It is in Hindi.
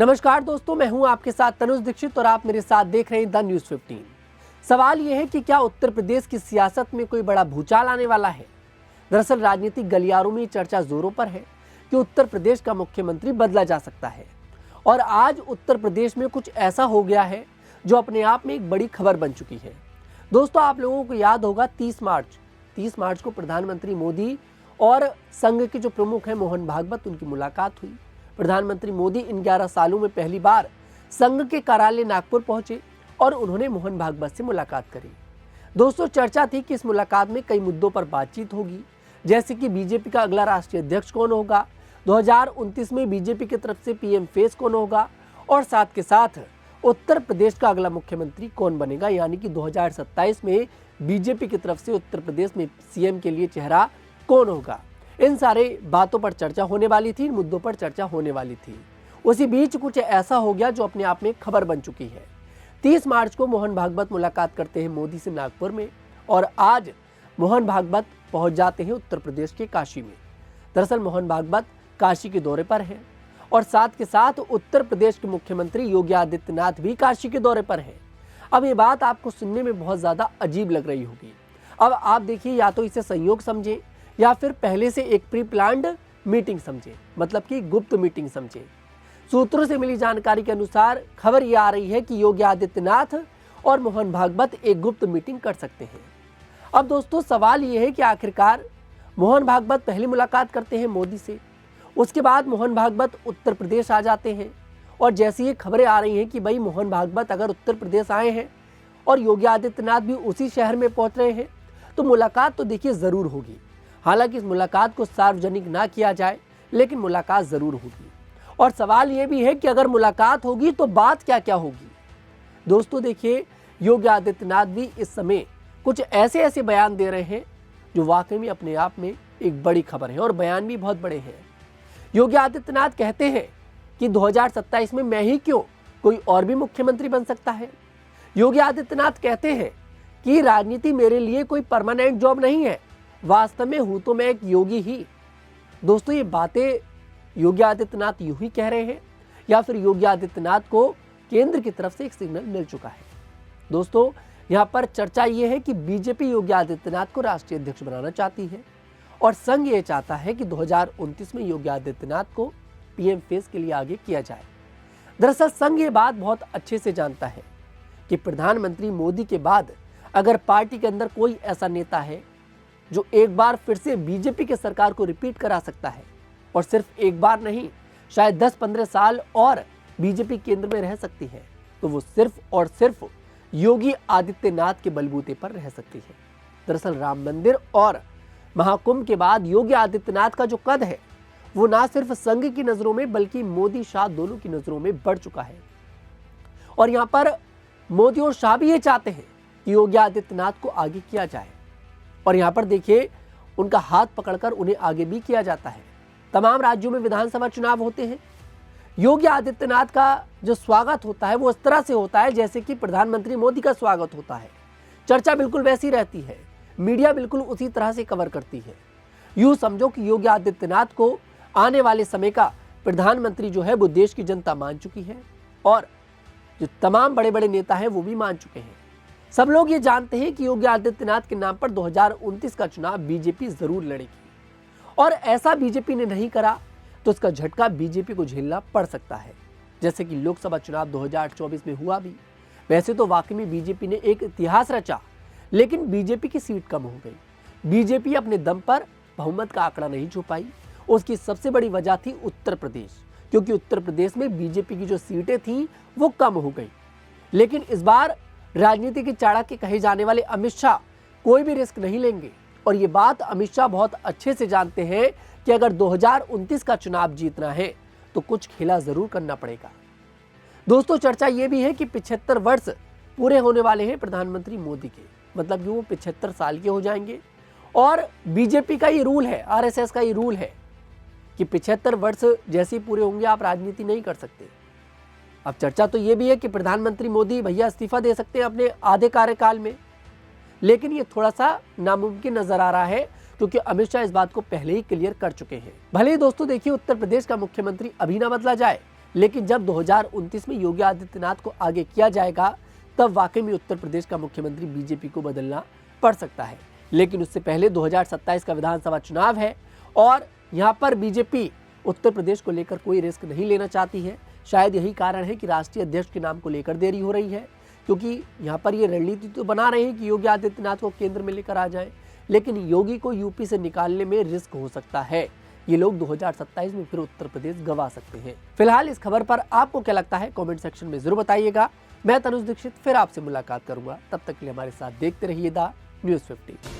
नमस्कार दोस्तों, मैं हूं आपके साथ तनुज दीक्षित और आप मेरे साथ देख रहे हैं द न्यूज़ 15। सवाल यह है कि क्या उत्तर प्रदेश की सियासत में कोई बड़ा भूचाल आने वाला है। दरअसल राजनीतिक गलियारों में चर्चा जोरों पर है कि उत्तर प्रदेश का मुख्यमंत्री बदला जा सकता है और आज उत्तर प्रदेश में कुछ ऐसा हो गया है जो अपने आप में एक बड़ी खबर बन चुकी है। दोस्तों, आप लोगों को याद होगा 30 मार्च को प्रधानमंत्री मोदी और संघ के जो प्रमुख हैं मोहन भागवत, उनकी मुलाकात हुई। प्रधानमंत्री मोदी इन 11 सालों में पहली बार संघ के कार्यालय नागपुर पहुंचे और उन्होंने मोहन भागवत से मुलाकात करी। दोस्तों, चर्चा थी कि इस मुलाकात में कई मुद्दों पर बातचीत होगी, जैसे कि बीजेपी का अगला राष्ट्रीय अध्यक्ष कौन होगा, 2029 में बीजेपी की तरफ से पीएम फेस कौन होगा और साथ के साथ उत्तर प्रदेश का अगला मुख्यमंत्री कौन बनेगा, यानी कि 2027 में बीजेपी की तरफ से उत्तर प्रदेश में सीएम के लिए चेहरा कौन होगा। इन सारे बातों पर चर्चा होने वाली थी, इन मुद्दों पर चर्चा होने वाली थी। उसी बीच कुछ ऐसा हो गया जो अपने आप में खबर बन चुकी है। 30 मार्च को मोहन भागवत मुलाकात करते हैं मोदी से नागपुर में और आज मोहन भागवत पहुंच जाते हैं उत्तर प्रदेश के काशी में। दरअसल मोहन भागवत काशी के दौरे पर हैं और साथ के साथ उत्तर प्रदेश के मुख्यमंत्री योगी आदित्यनाथ भी काशी के दौरे पर हैं। अब ये बात आपको सुनने में बहुत ज़्यादा अजीब लग रही होगी। अब आप देखिए, या तो इसे संयोग समझें या फिर पहले से एक प्री प्लान्ड मीटिंग समझें, मतलब कि गुप्त मीटिंग समझें। सूत्रों से मिली जानकारी के अनुसार खबर ये आ रही है कि योगी आदित्यनाथ और मोहन भागवत एक गुप्त मीटिंग कर सकते हैं। अब दोस्तों, सवाल ये है कि आखिरकार मोहन भागवत पहली मुलाकात करते हैं मोदी से, उसके बाद मोहन भागवत उत्तर प्रदेश आ जाते हैं और जैसी ये खबरें आ रही हैं कि भाई मोहन भागवत अगर उत्तर प्रदेश आए हैं और योगी आदित्यनाथ भी उसी शहर में पहुंच रहे हैं तो मुलाकात तो देखिए ज़रूर होगी। हालांकि इस मुलाकात को सार्वजनिक ना किया जाए, लेकिन मुलाकात ज़रूर होगी। और सवाल ये भी है कि अगर मुलाकात होगी तो बात क्या क्या होगी। दोस्तों देखिए, योगी आदित्यनाथ भी इस समय कुछ ऐसे बयान दे रहे हैं जो वाकई में अपने आप में एक बड़ी खबर है और बयान भी बहुत बड़े हैं। योगी आदित्यनाथ कहते हैं कि 2027 में मैं ही क्यों, कोई और भी मुख्यमंत्री बन सकता है। योगी आदित्यनाथ कहते हैं कि राजनीति मेरे लिए कोई परमानेंट जॉब नहीं है, वास्तव में हूं तो मैं एक योगी ही। दोस्तों, ये बातें योगी आदित्यनाथ यूं ही कह रहे हैं या फिर योगी आदित्यनाथ को केंद्र की तरफ से एक सिग्नल मिल चुका है। दोस्तों, यहां पर चर्चा ये है कि बीजेपी योगी आदित्यनाथ को राष्ट्रीय अध्यक्ष बनाना चाहती है और संघ ये चाहता है कि 2029 में योगी आदित्यनाथ को पीएम फेस के लिए आगे किया जाए। दरअसल संघ ये बात बहुत अच्छे से जानता है कि प्रधानमंत्री मोदी के बाद अगर पार्टी के अंदर कोई ऐसा नेता है जो एक बार फिर से बीजेपी के सरकार को रिपीट करा सकता है, और सिर्फ एक बार नहीं, शायद 10-15 साल और बीजेपी केंद्र में रह सकती है, तो वो सिर्फ और सिर्फ योगी आदित्यनाथ के बलबूते पर रह सकती है। दरअसल राम मंदिर और महाकुंभ के बाद योगी आदित्यनाथ का जो कद है वो ना सिर्फ संघ की नजरों में बल्कि मोदी शाह दोनों की नजरों में बढ़ चुका है। और यहाँ पर मोदी और शाह भी ये चाहते हैं कि योगी आदित्यनाथ को आगे किया जाए और यहाँ पर देखिए, उनका हाथ पकड़कर उन्हें आगे भी किया जाता है। तमाम राज्यों में विधानसभा चुनाव होते हैं। योगी आदित्यनाथ का जो स्वागत होता है वो इस तरह से होता है जैसे कि प्रधानमंत्री मोदी का स्वागत होता है। चर्चा बिल्कुल वैसी रहती है, मीडिया बिल्कुल उसी तरह से कवर करती है। यूं समझो कि योगी आदित्यनाथ को आने वाले समय का प्रधानमंत्री जो है वो देश की जनता मान चुकी है और जो तमाम बड़े बड़े नेता हैं वो भी मान चुके हैं। सब लोग ये जानते हैं कि योगी आदित्यनाथ के नाम पर 2029 का चुनाव बीजेपी जरूर लड़ेगी और ऐसा बीजेपी ने नहीं करा तो इसका झटका बीजेपी को झेलना पड़ सकता है, जैसे कि लोकसभा चुनाव 2024 में हुआ भी। वैसे तो वाकई में बीजेपी ने एक इतिहास रचा, लेकिन बीजेपी की सीट कम हो गई। बीजेपी अपने दम पर बहुमत का आंकड़ा नहीं छू पाई। उसकी सबसे बड़ी वजह थी उत्तर प्रदेश, क्योंकि उत्तर प्रदेश में बीजेपी की जो सीटें थी वो कम हो गई। लेकिन इस बार राजनीति के चाणक्य कहे जाने वाले अमित शाह कोई भी रिस्क नहीं लेंगे और ये बात अमित शाह बहुत अच्छे से जानते हैं कि अगर 2029 का चुनाव जीतना है तो कुछ खेला जरूर करना पड़ेगा। दोस्तों, चर्चा ये भी है कि 75 वर्ष पूरे होने वाले हैं प्रधानमंत्री मोदी के, मतलब कि वो 75 साल के हो जाएंगे और बीजेपी का ये रूल है, आरएसएस का ये रूल है कि 75 वर्ष जैसे ही पूरे होंगे आप राजनीति नहीं कर सकते। अब चर्चा तो ये भी है कि प्रधानमंत्री मोदी भैया इस्तीफा दे सकते हैं अपने आधे कार्यकाल में, लेकिन ये थोड़ा सा नामुमकिन नजर आ रहा है क्योंकि अमित शाह इस बात को पहले ही क्लियर कर चुके हैं। भले ही दोस्तों देखिए उत्तर प्रदेश का मुख्यमंत्री अभी ना बदला जाए, लेकिन जब 2029 में योगी आदित्यनाथ को आगे किया जाएगा तब वाकई में उत्तर प्रदेश का मुख्यमंत्री बीजेपी को बदलना पड़ सकता है। लेकिन उससे पहले 2027 का विधानसभा चुनाव है और यहाँ पर बीजेपी उत्तर प्रदेश को लेकर कोई रिस्क नहीं लेना चाहती है। शायद यही कारण है कि राष्ट्रीय अध्यक्ष के नाम को लेकर देरी हो रही है, क्योंकि यहाँ पर ये रणनीति तो बना रहे हैं कि योगी आदित्यनाथ को केंद्र में लेकर आ जाएं, लेकिन योगी को यूपी से निकालने में रिस्क हो सकता है। ये लोग 2027 में फिर उत्तर प्रदेश गंवा सकते हैं। फिलहाल इस खबर पर आपको क्या लगता है, कमेंट सेक्शन में जरूर बताइएगा। मैं तनुज दीक्षित फिर आपसे मुलाकात करूंगा, तब तक के लिए हमारे साथ देखते रहिए द न्यूज़ 15।